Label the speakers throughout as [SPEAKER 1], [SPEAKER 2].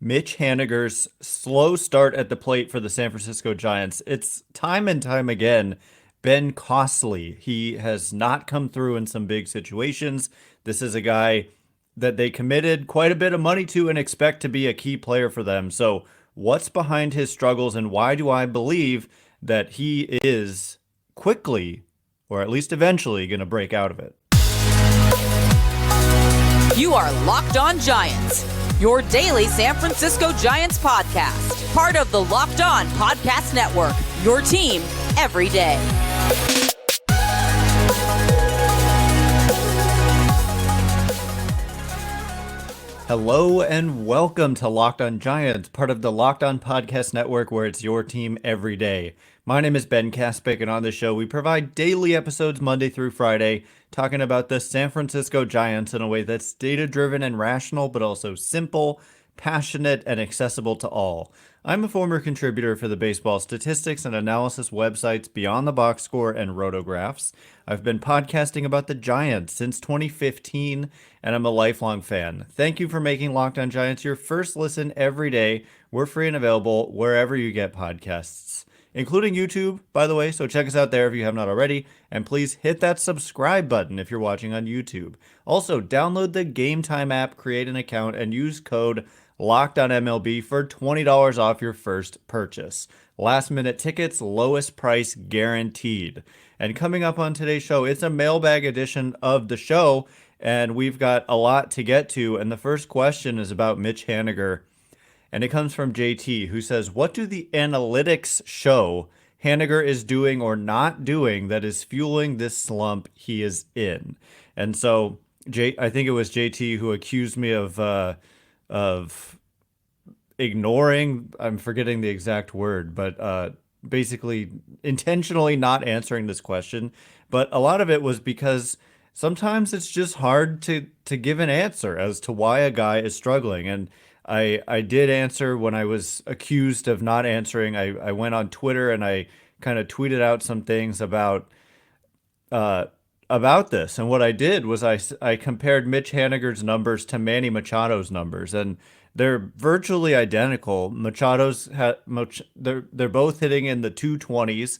[SPEAKER 1] Mitch Haniger's slow start at the plate for the San Francisco Giants. It's time and time again been costly. He has not come through in some big situations. This is a guy that they committed quite a bit of money to and expect to be a key player for them. So, what's behind his struggles and why do I believe that he is quickly, or at least eventually, going to break out of it?
[SPEAKER 2] You are Locked On Giants, your daily San Francisco Giants podcast. Part of the Locked On Podcast Network, your team every day.
[SPEAKER 1] Hello and welcome to Locked On Giants, part of the Locked On Podcast Network, where it's your team every day. My name is Ben Kaspick, and on the show we provide daily episodes Monday through Friday, talking about the San Francisco Giants in a way that's data-driven and rational, but also simple, passionate, and accessible to all. I'm a former contributor for the baseball statistics and analysis websites Beyond the Box Score and Rotographs. I've been podcasting about the Giants since 2015, and I'm a lifelong fan. Thank you for making Locked On Giants your first listen every day. We're free and available wherever you get podcasts, including YouTube, by the way, so check us out there if you have not already, and please hit that subscribe button if you're watching on YouTube. Also, download the Game Time app, create an account, and use code LOCKEDONMLB for $20 off your first purchase. Last minute tickets, lowest price guaranteed. And coming up on today's show, it's a mailbag edition of the show, and we've got a lot to get to, and the first question is about Mitch Haniger. And it comes from JT, who says, what do the analytics show Haniger is doing or not doing that is fueling this slump he is in? And so I think it was JT who accused me of ignoring, I'm forgetting the exact word, but basically intentionally not answering this question. But a lot of it was because sometimes it's just hard to give an answer as to why a guy is struggling. And I did answer when I was accused of not answering. I went on Twitter and I kind of tweeted out some things about this. And what I did was I compared Mitch Haniger's numbers to Manny Machado's numbers, and they're virtually identical. They're both hitting in the 220s.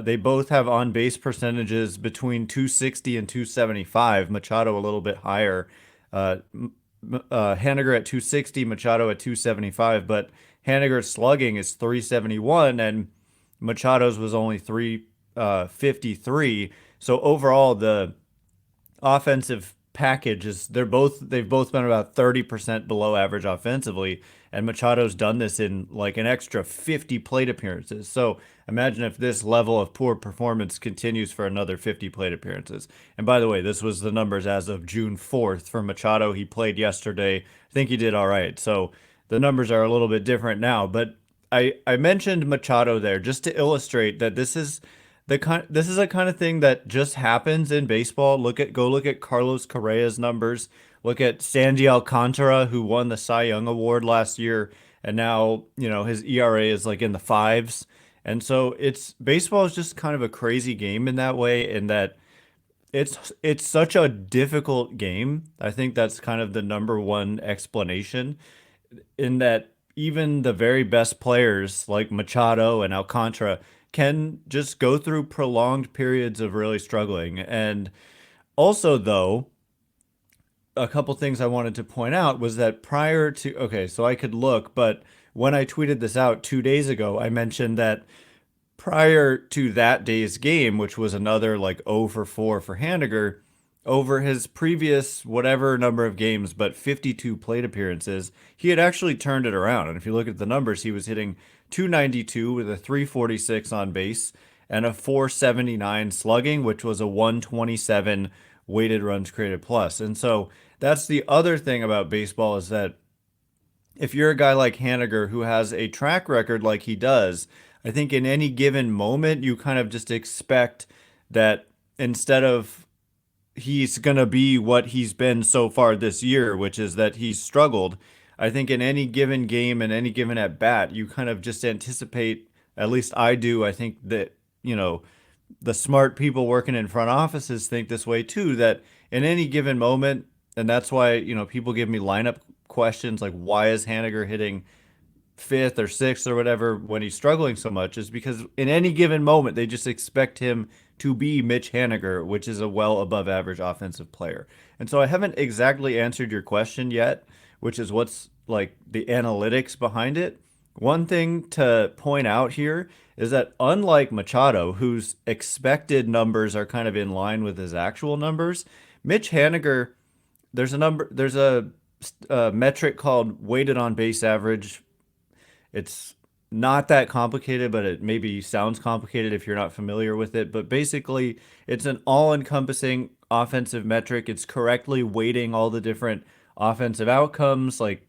[SPEAKER 1] They both have on-base percentages between 260 and 275. Machado a little bit higher. Haniger at 260, Machado at 275, but Haniger's slugging is 371 and Machado's was only 353. So overall, the offensive package is they've both been about 30% below average offensively, and Machado's done this in like an extra 50 plate appearances. So imagine if this level of poor performance continues for another 50 plate appearances. And by the way, this was the numbers as of June 4th for Machado. He played yesterday. I think he did all right. So the numbers are a little bit different now, but I mentioned Machado there just to illustrate that this is a kind of thing that just happens in baseball. Go look at Carlos Correa's numbers. Look at Sandy Alcantara, who won the Cy Young Award last year, and now, his ERA is like in the fives. And so baseball is just kind of a crazy game in that way, in that it's such a difficult game. I think that's kind of the number one explanation, in that even the very best players like Machado and Alcantara can just go through prolonged periods of really struggling. And also, though, a couple things I wanted to point out was that so I could look, but when I tweeted this out 2 days ago, I mentioned that prior to that day's game, which was another like 0 for 4 for Haniger, over his previous whatever number of games, but 52 plate appearances, he had actually turned it around. And if you look at the numbers, he was hitting 292 with a 346 on base and a 479 slugging, which was a 127 weighted runs created plus. And so that's the other thing about baseball, is that if you're a guy like Haniger who has a track record like he does, I think in any given moment, you kind of just expect that instead of he's going to be what he's been so far this year, which is that he's struggled. I think in any given game and any given at bat, you kind of just anticipate, at least I do. I think that, the smart people working in front offices think this way too, that in any given moment, and that's why, people give me lineup questions like why is Haniger hitting fifth or sixth or whatever when he's struggling so much is because in any given moment they just expect him to be Mitch Haniger, which is a well above average offensive player. And so I haven't exactly answered your question yet, which is what's like the analytics behind it. One thing to point out here is that unlike Machado, whose expected numbers are kind of in line with his actual numbers, Mitch Haniger, there's a metric called weighted on base average. It's not that complicated, but it maybe sounds complicated if you're not familiar with it. But basically, it's an all encompassing offensive metric. It's correctly weighting all the different offensive outcomes, like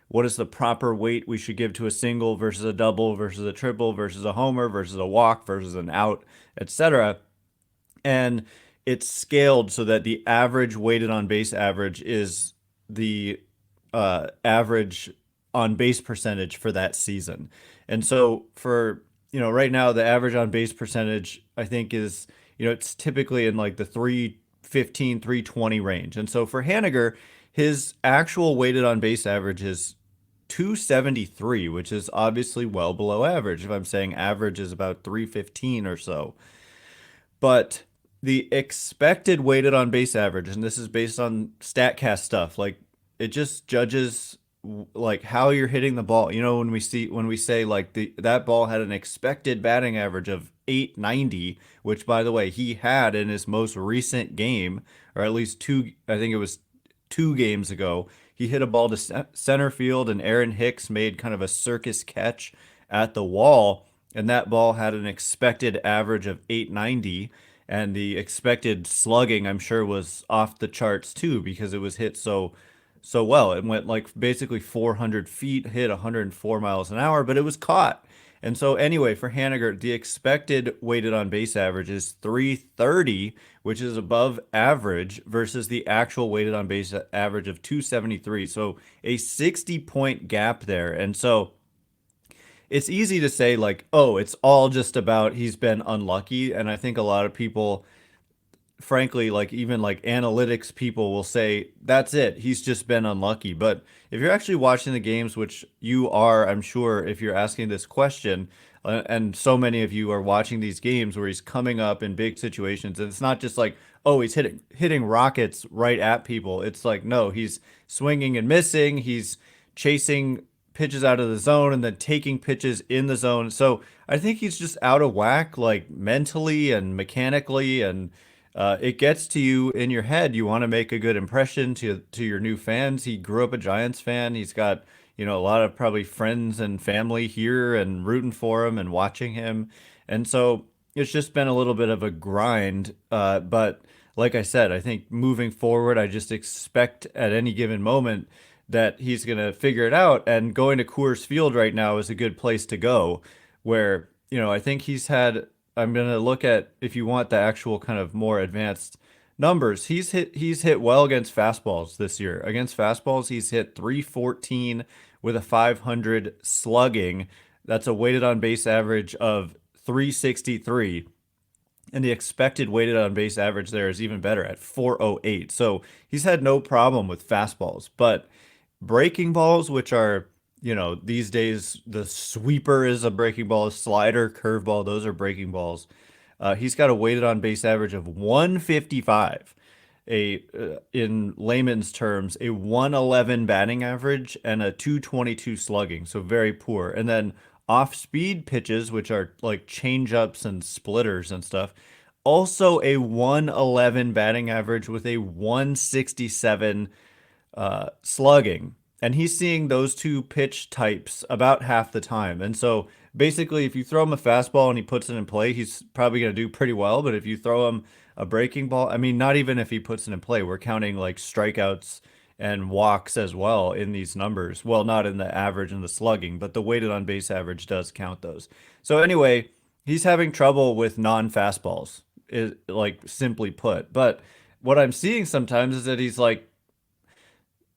[SPEAKER 1] what is the proper weight we should give to a single versus a double versus a triple versus a homer versus a walk versus an out, etc. And it's scaled so that the average weighted on base average is the average on base percentage for that season. And so for, right now, the average on base percentage, I think is, it's typically in like the 315, 320 range. And so for Haniger, his actual weighted on base average is 273, which is obviously well below average. If I'm saying average is about 315 or so. But the expected weighted on base average, and this is based on StatCast stuff, like it just judges like how you're hitting the ball. When we say like that ball had an expected batting average of 890, which by the way he had in his most recent game, or at least two, I think it was 2 games ago. He hit a ball to center field, and Aaron Hicks made kind of a circus catch at the wall, and that ball had an expected average of 890, and the expected slugging, I'm sure, was off the charts too because it was hit so well. It went like basically 400 feet, hit 104 miles an hour, but it was caught. And so anyway, for Haniger, the expected weighted on base average is 330, which is above average, versus the actual weighted on base average of 273. So a 60-point gap there. And so it's easy to say like, oh, it's all just about he's been unlucky. And I think a lot of people, frankly, like even like analytics people will say that's it. He's just been unlucky. But if you're actually watching the games, which you are, I'm sure, if you're asking this question, and so many of you are watching these games where he's coming up in big situations, and it's not just like, oh, he's hitting rockets right at people. It's like, no, he's swinging and missing. He's chasing pitches out of the zone and then taking pitches in the zone. So I think he's just out of whack, like mentally and mechanically, and it gets to you in your head. You want to make a good impression to your new fans. He grew up a Giants fan. He's got, a lot of probably friends and family here and rooting for him and watching him. And so it's just been a little bit of a grind. But like I said, I think moving forward, I just expect at any given moment that he's going to figure it out. And going to Coors Field right now is a good place to go where, I think I'm going to look at, if you want the actual kind of more advanced numbers, he's hit well against fastballs this year. Against fastballs, he's hit 314 with a 500 slugging. That's a weighted on base average of 363. And the expected weighted on base average there is even better at 408. So he's had no problem with fastballs. But breaking balls, which are, these days the sweeper is a breaking ball, slider, curveball, those are breaking balls. He's got a weighted on base average of 155, in layman's terms, a 111 batting average and a 222 slugging, so very poor. And then off speed pitches, which are like changeups and splitters and stuff, also a 111 batting average with a 167 slugging. And he's seeing those two pitch types about half the time. And so basically, if you throw him a fastball and he puts it in play, he's probably going to do pretty well. But if you throw him a breaking ball, I mean, not even if he puts it in play, we're counting like strikeouts and walks as well in these numbers. Well, not in the average and the slugging, but the weighted on base average does count those. So anyway, he's having trouble with non-fastballs, like simply put. But what I'm seeing sometimes is that he's like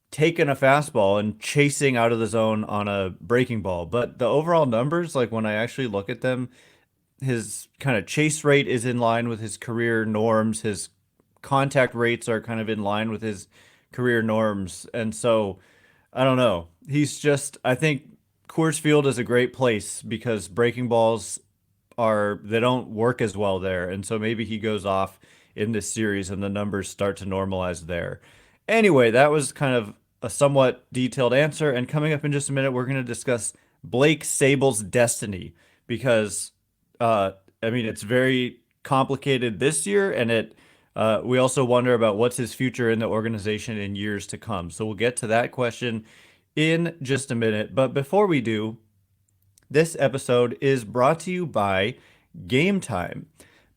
[SPEAKER 1] taking a fastball and chasing out of the zone on a breaking ball. But the overall numbers, like when I actually look at them, his kind of chase rate is in line with his career norms. His contact rates are kind of in line with his career norms. And so I don't know. I think Coors Field is a great place because breaking balls they don't work as well there. And so maybe he goes off in this series and the numbers start to normalize there. Anyway, that was kind of a somewhat detailed answer. And coming up in just a minute, we're going to discuss Blake Sable's destiny because, uh, I mean, it's very complicated this year, and we also wonder about what's his future in the organization in years to come. So we'll get to that question in just a minute. But before we do, this episode is brought to you by Game Time.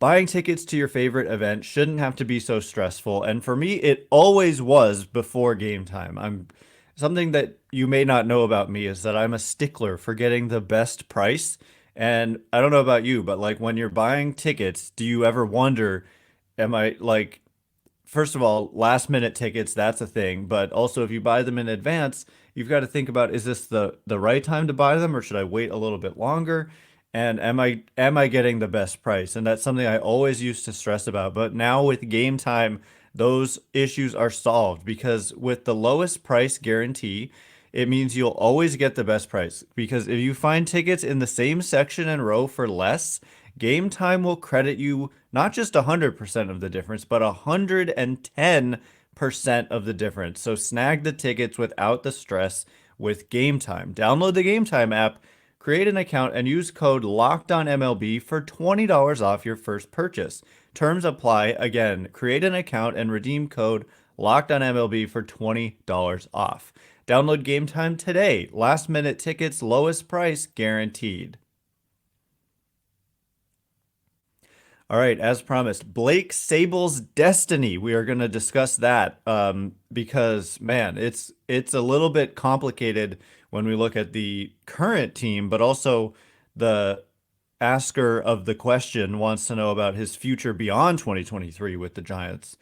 [SPEAKER 1] Buying tickets to your favorite event shouldn't have to be so stressful, and for me, it always was before Game Time. I'm Something that you may not know about me is that I'm a stickler for getting the best price. And I don't know about you, but like when you're buying tickets, do you ever wonder, am I like first of all, last minute tickets, that's a thing. But also, if you buy them in advance, you've got to think about, is this the right time to buy them, or should I wait a little bit longer? And am I getting the best price? And that's something I always used to stress about. But now with Game Time, those issues are solved because with the lowest price guarantee, it means you'll always get the best price. Because if you find tickets in the same section and row for less, Game Time will credit you not just 100% of the difference, but 110% of the difference. So snag the tickets without the stress with Game Time. Download the Game Time app, create an account, and use code LOCKEDONMLB for $20 off your first purchase. Terms apply. Again, create an account and redeem code LOCKEDONMLB for $20 off. Download Game Time today. Last minute tickets, lowest price guaranteed. All right, as promised, Blake Sable's destiny. We are going to discuss that because, man, it's a little bit complicated when we look at the current team, but also the asker of the question wants to know about his future beyond 2023 with the Giants.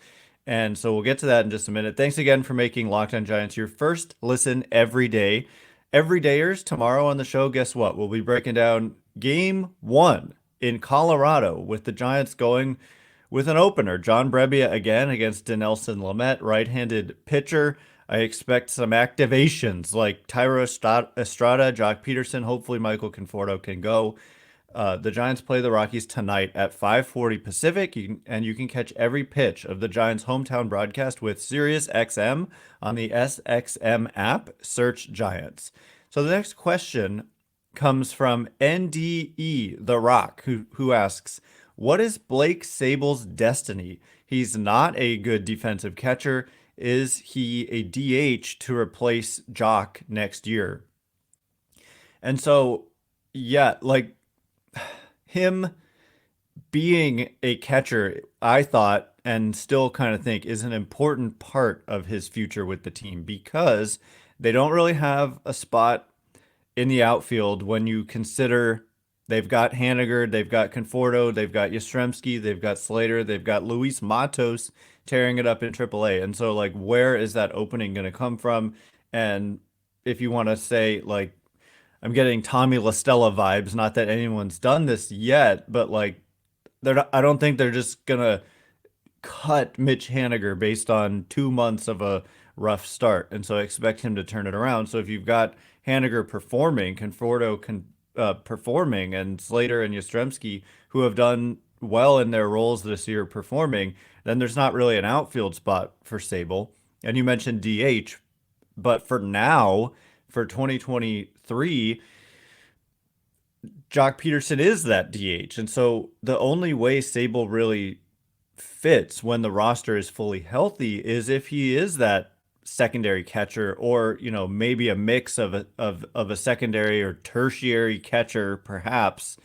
[SPEAKER 1] And so we'll get to that in just a minute. Thanks again for making Locked On Giants your first listen every day. Everydayers, tomorrow on the show, guess what? We'll be breaking down game one in Colorado with the Giants going with an opener. John Brebbia again against Dinelson Lamet, right-handed pitcher. I expect some activations like Tyro Estrada, Jock Peterson. Hopefully Michael Conforto can go. The Giants play the Rockies tonight at 5:40 Pacific, and you can catch every pitch of the Giants' hometown broadcast with Sirius XM on the SXM app. Search Giants. So the next question comes from NDE The Rock, who asks, what is Blake Sable's destiny? He's not a good defensive catcher. Is he a DH to replace Jock next year? And so, yeah, like him being a catcher, I thought and still kind of think is an important part of his future with the team because they don't really have a spot in the outfield when you consider they've got Haniger, they've got Conforto, they've got Yastrzemski, they've got Slater, they've got Luis Matos tearing it up in AAA. And so, like, where is that opening going to come from? And if you want to say, like, I'm getting Tommy La Stella vibes, not that anyone's done this yet, but like, I don't think they're just going to cut Mitch Haniger based on 2 months of a rough start. And so I expect him to turn it around. So if you've got Haniger performing, performing, and Slater and Yastrzemski, who have done well in their roles this year performing, then there's not really an outfield spot for Sable. And you mentioned DH, but for now, for 2023, Jock Peterson is that DH. And so the only way Sable really fits when the roster is fully healthy is if he is that secondary catcher, or maybe a mix of a secondary or tertiary catcher, perhaps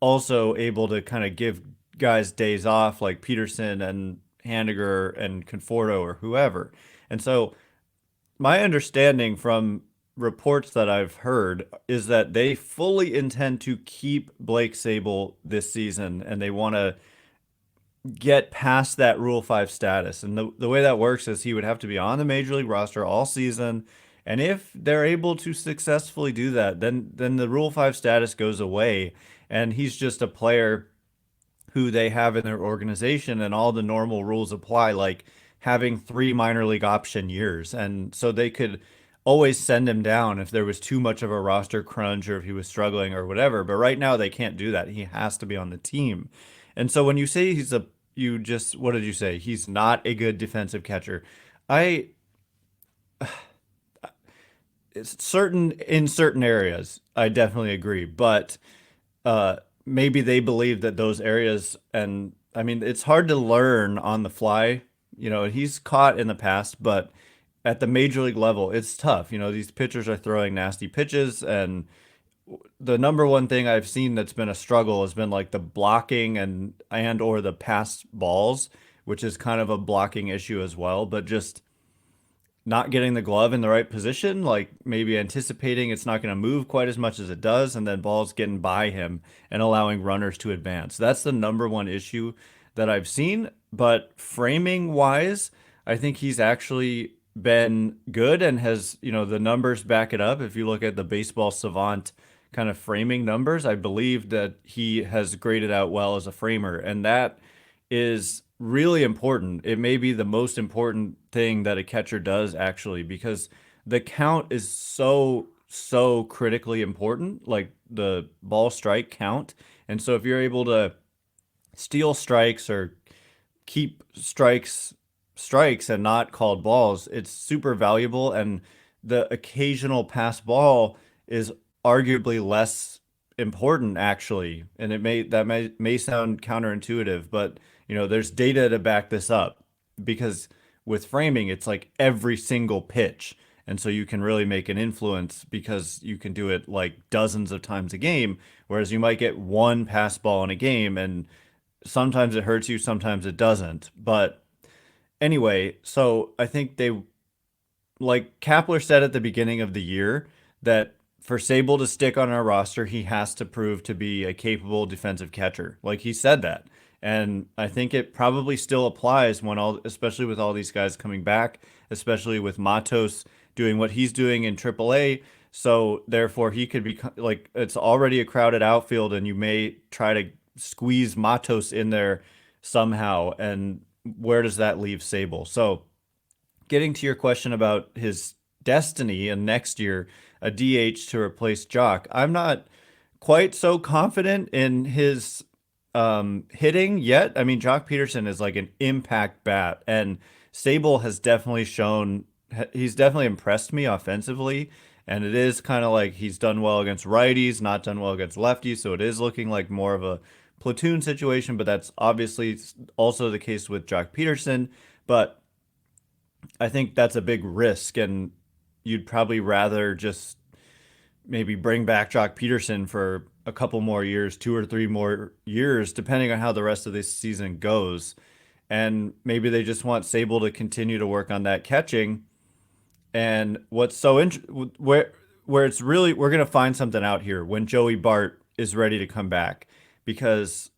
[SPEAKER 1] also able to kind of give guys days off like Peterson and Haniger and Conforto or whoever. And so my understanding from reports that I've heard is that they fully intend to keep Blake Sable this season, and they want to get past that Rule 5 status. And the way that works is he would have to be on the Major League roster all season. And if they're able to successfully do that, then the Rule 5 status goes away. And he's just a player who they have in their organization, and all the normal rules apply, like having 3 minor league option years. And so they could always send him down if there was too much of a roster crunch or if he was struggling or whatever. But right now they can't do that. He has to be on the team. And so when you say you just, what did you say? He's not a good defensive catcher. I, it's in certain areas, I definitely agree. But maybe they believe that those areas, and I mean, it's hard to learn on the fly. He's caught in the past, but at the major league level, it's tough. These pitchers are throwing nasty pitches, and the number one thing I've seen that's been a struggle has been like the blocking and or the pass balls, which is kind of a blocking issue as well, but just not getting the glove in the right position, like maybe anticipating it's not going to move quite as much as it does, and then balls getting by him and allowing runners to advance. That's the number one issue that I've seen. But framing wise, I think he's actually been good and has, the numbers back it up. If you look at the baseball savant kind of framing numbers, I believe that he has graded out well as a framer. And that is really important. It may be the most important thing that a catcher does actually, because the count is so critically important, like the ball strike count. And so if you're able to steal strikes or keep strikes and not called balls, it's super valuable. And the occasional pass ball is arguably less important actually. And that may sound counterintuitive, but there's data to back this up, because with framing, it's like every single pitch. And so you can really make an influence because you can do it like dozens of times a game, whereas you might get one pass ball in a game and sometimes it hurts you, sometimes it doesn't. But anyway, so I think like Kapler said at the beginning of the year, that for Sabol to stick on our roster, he has to prove to be a capable defensive catcher. Like he said that. And I think it probably still applies especially with all these guys coming back, especially with Matos doing what he's doing in AAA. So therefore he could be like, it's already a crowded outfield and you may try to squeeze Matos in there somehow. And where does that leave Sabol? So getting to your question about his destiny and next year, a DH to replace Jock, I'm not quite so confident in his hitting yet. I mean, Jock Peterson is like an impact bat, and Sabol has definitely he's definitely impressed me offensively. And it is kind of like he's done well against righties, not done well against lefties. So it is looking like more of a platoon situation, but that's obviously also the case with Jock Peterson. But I think that's a big risk, and you'd probably rather just maybe bring back Jock Peterson for a couple more years, 2 or 3 more years, depending on how the rest of this season goes. And maybe they just want Sabol to continue to work on that catching. And what's so where it's really, we're gonna find something out here when Joey Bart is ready to come back, because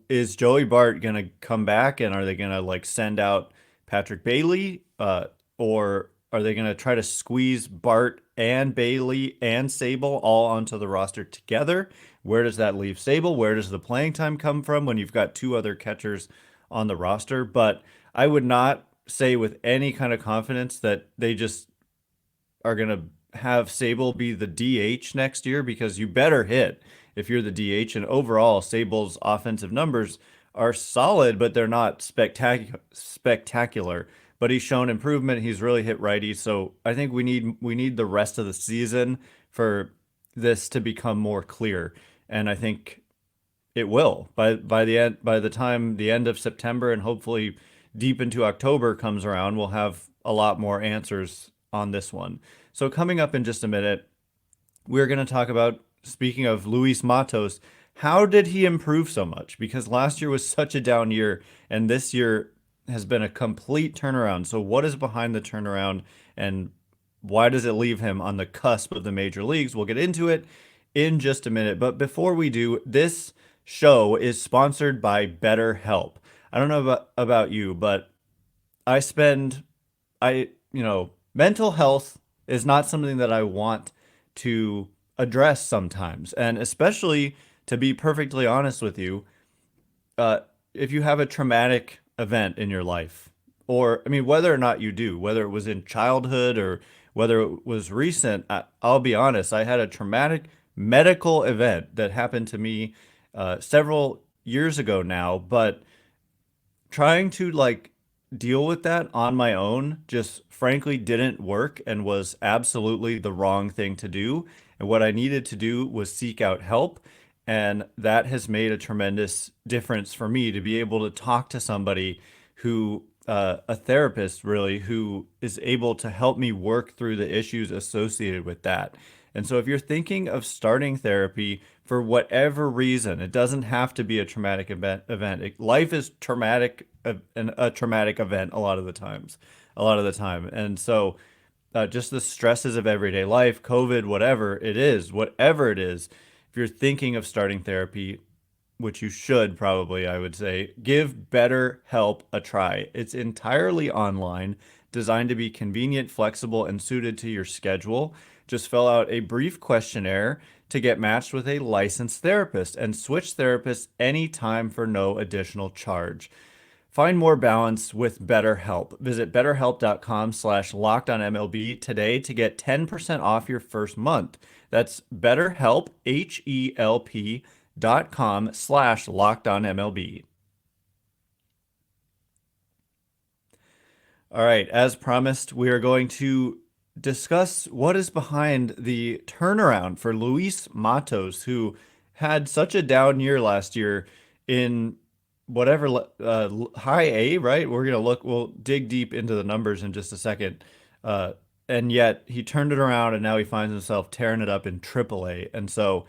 [SPEAKER 1] is Joey Bart gonna come back, and are they gonna like send out Patrick Bailey, or are they going to try to squeeze Bart and Bailey and Sabol all onto the roster together? Where does that leave Sabol? Where does the playing time come from when you've got two other catchers on the roster? But I would not say with any kind of confidence that they just are going to have Sabol be the DH next year, because you better hit if you're the DH. And overall, Sabol's offensive numbers are solid, but they're not spectacular. But he's shown improvement. He's really hit righty. So I think we need the rest of the season for this to become more clear. And I think it will by the time the end of September and hopefully deep into October comes around, we'll have a lot more answers on this one. So coming up in just a minute, we're going to talk about, speaking of Luis Matos, how did he improve so much? Because last year was such a down year, and this year has been a complete turnaround. So what is behind the turnaround, and why does it leave him on the cusp of the major leagues? We'll get into it in just a minute. But before we do, this show is sponsored by BetterHelp. I don't know about you, but mental health is not something that I want to address sometimes. And especially, to be perfectly honest with you, if you have a traumatic event in your life, or I mean, whether or not you do, whether it was in childhood or whether it was recent. I'll be honest, I had a traumatic medical event that happened to me several years ago now, but trying to like deal with that on my own just frankly didn't work and was absolutely the wrong thing to do. And what I needed to do was seek out help. And that has made a tremendous difference for me to be able to talk to somebody who, a therapist really, who is able to help me work through the issues associated with that. And so if you're thinking of starting therapy for whatever reason, it doesn't have to be a traumatic life is traumatic, a traumatic event a lot of the time. And so just the stresses of everyday life, COVID, whatever it is, if you're thinking of starting therapy, which you should probably, I would say, give BetterHelp a try. It's entirely online, designed to be convenient, flexible, and suited to your schedule. Just fill out a brief questionnaire to get matched with a licensed therapist and switch therapists anytime for no additional charge. Find more balance with BetterHelp. Visit betterhelp.com/lockedonmlb today to get 10% off your first month. That's BetterHelp, HELP.com/lockedonmlb. All right, as promised, we are going to discuss what is behind the turnaround for Luis Matos, who had such a down year last year in whatever high A, right? We'll dig deep into the numbers in just a second. And yet he turned it around and now he finds himself tearing it up in Triple A. And so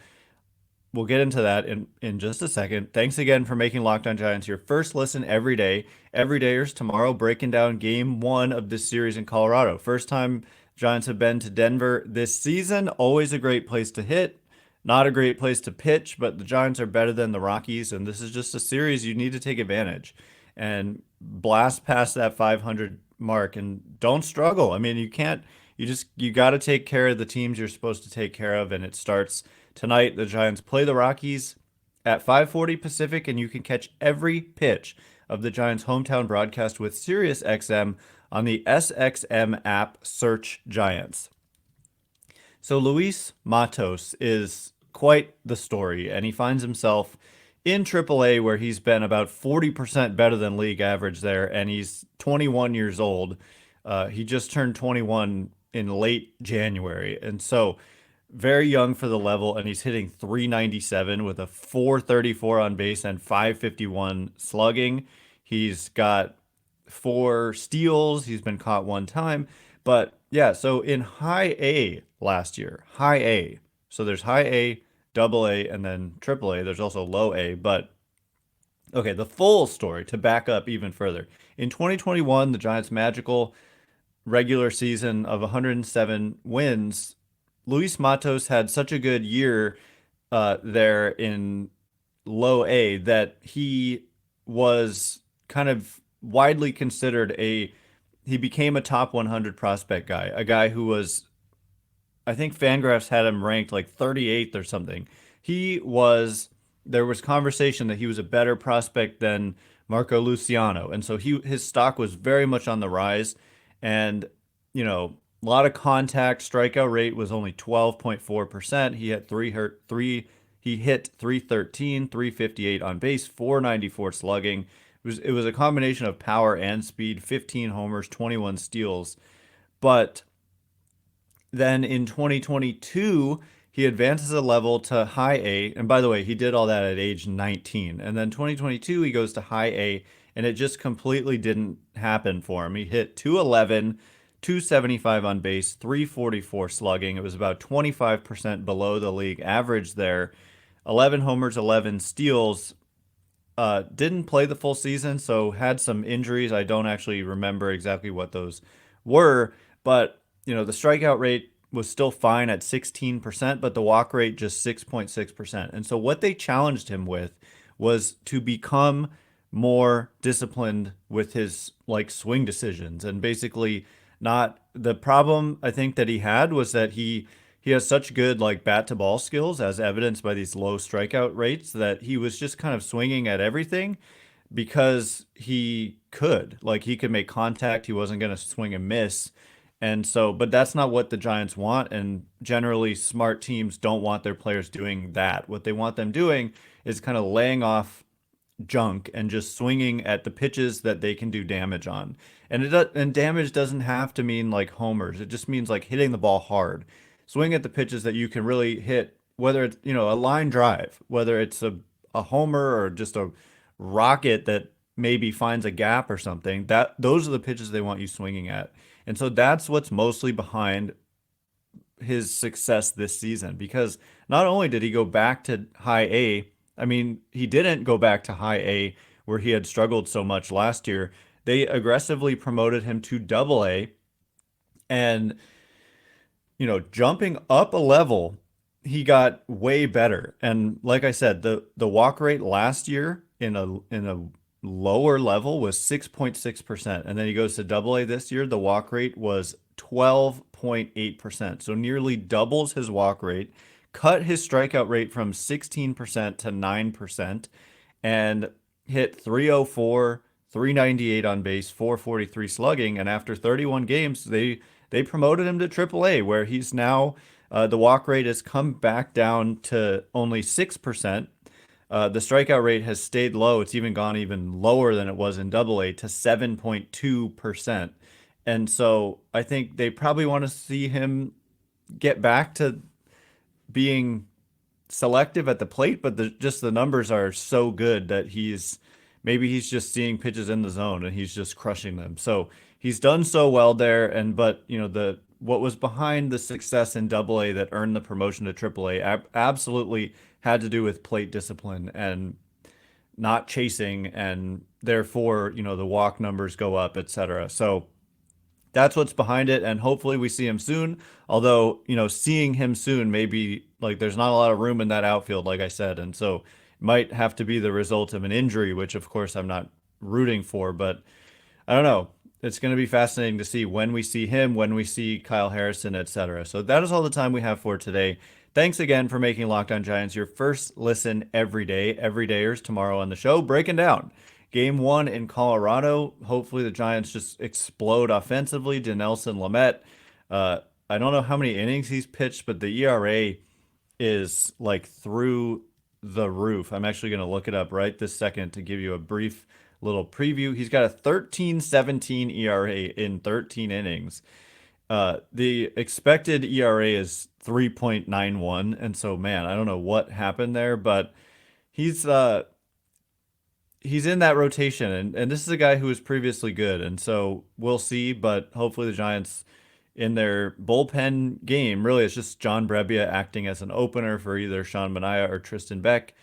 [SPEAKER 1] we'll get into that in just a second. Thanks again for making Locked On Giants your first listen every day. Everydayers tomorrow breaking down game one of this series in Colorado. First time Giants have been to Denver this season. Always a great place to hit. Not a great place to pitch, but the Giants are better than the Rockies, and this is just a series you need to take advantage and blast past that 500 mark and don't struggle. I mean, you got to take care of the teams you're supposed to take care of, and it starts tonight. The Giants play the Rockies at 5:40 Pacific, and you can catch every pitch of the Giants' hometown broadcast with SiriusXM on the SXM app. Search Giants. So Luis Matos is quite the story, and he finds himself in AAA where he's been about 40% better than league average there, and he's 21 years old. He just turned 21 in late January, and so very young for the level, and he's hitting 397 with a 434 on base and 551 slugging. He's got 4 steals. He's been caught one time. But yeah, so in high A last year, high A. So there's high A, double A, and then triple A. There's also low A. But okay, the full story to back up even further. In 2021, the Giants' magical regular season of 107 wins, Luis Matos had such a good year there in low A that he was kind of widely considered he became a top 100 prospect guy, a guy who was, I think Fangraphs had him ranked like 38th or something. There was conversation that he was a better prospect than Marco Luciano. And so his stock was very much on the rise. And, a lot of contact. Strikeout rate was only 12.4%. He hit 313, 358 on base, 494 slugging. It was a combination of power and speed, 15 homers, 21 steals. But then in 2022, he advances a level to high A. And by the way, he did all that at age 19. And then 2022, he goes to high A, and it just completely didn't happen for him. He hit 211, 275 on base, 344 slugging. It was about 25% below the league average there. 11 homers, 11 steals. Didn't play the full season, so had some injuries. I don't actually remember exactly what those were, but the strikeout rate was still fine at 16%, but the walk rate just 6.6%. And so what they challenged him with was to become more disciplined with his swing decisions, and basically not the problem I think that he had was that he has such good bat to ball skills, as evidenced by these low strikeout rates, that he was just kind of swinging at everything because he could. He could make contact. He wasn't going to swing and miss. And so, but that's not what the Giants want. And generally, smart teams don't want their players doing that. What they want them doing is kind of laying off junk and just swinging at the pitches that they can do damage on. And damage doesn't have to mean like homers. It just means like hitting the ball hard. Swing at the pitches that you can really hit, whether it's, a line drive, whether it's a homer or just a rocket that maybe finds a gap or something. That those are the pitches they want you swinging at. And so that's what's mostly behind his success this season because not only did he go back to high A, I mean, he didn't go back to high A where he had struggled so much last year. They aggressively promoted him to double A and, jumping up a level, he got way better. And like I said, the walk rate last year in a lower level was 6.6%. And then he goes to double A this year, the walk rate was 12.8%. So nearly doubles his walk rate, cut his strikeout rate from 16% to 9%, and hit 304, 398 on base, 443 slugging. And after 31 games, they promoted him to AAA, where he's now the walk rate has come back down to only 6%. The strikeout rate has stayed low. It's even gone even lower than it was in Double A to 7.2%. And so I think they probably want to see him get back to being selective at the plate, but just the numbers are so good that he's just seeing pitches in the zone and he's just crushing them. So he's done so well there. And but the what was behind the success in Double A that earned the promotion to Triple A absolutely had to do with plate discipline and not chasing, and therefore the walk numbers go up, etc. So that's what's behind it, and hopefully we see him soon. Although, seeing him soon, maybe like there's not a lot of room in that outfield, like I said, and so it might have to be the result of an injury, which of course I'm not rooting for, but I don't know. It's going to be fascinating to see when we see him, when we see Kyle Harrison, etc. So that is all the time we have for today. Thanks again for making Locked On Giants your first listen every day. Everydayers tomorrow on the show, breaking down Game 1 in Colorado. Hopefully the Giants just explode offensively. Dinelson Lamet, I don't know how many innings he's pitched, but the ERA is like through the roof. I'm actually going to look it up right this second to give you a brief little preview. He's got a 13.17 ERA in 13 innings. The expected ERA is 3.91, and so man, I don't know what happened there, but he's in that rotation, and this is a guy who was previously good, and so we'll see. But hopefully the Giants in their bullpen game, really it's just John Brebbia acting as an opener for either Sean Manaea or Tristan Beck.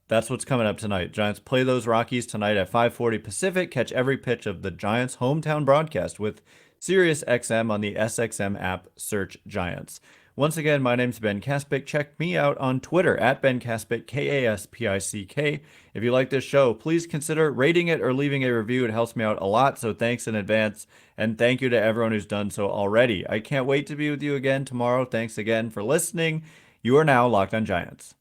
[SPEAKER 1] That's what's coming up tonight. Giants play those Rockies tonight at 5:40 Pacific. Catch every pitch of the Giants' hometown broadcast with SiriusXM on the SXM app. Search Giants. Once again, my name's Ben Kaspick. Check me out on Twitter at Ben Kaspick, Kaspick. If you like this show, please consider rating it or leaving a review. It helps me out a lot, so thanks in advance. And thank you to everyone who's done so already. I can't wait to be with you again tomorrow. Thanks again for listening. You are now Locked On Giants.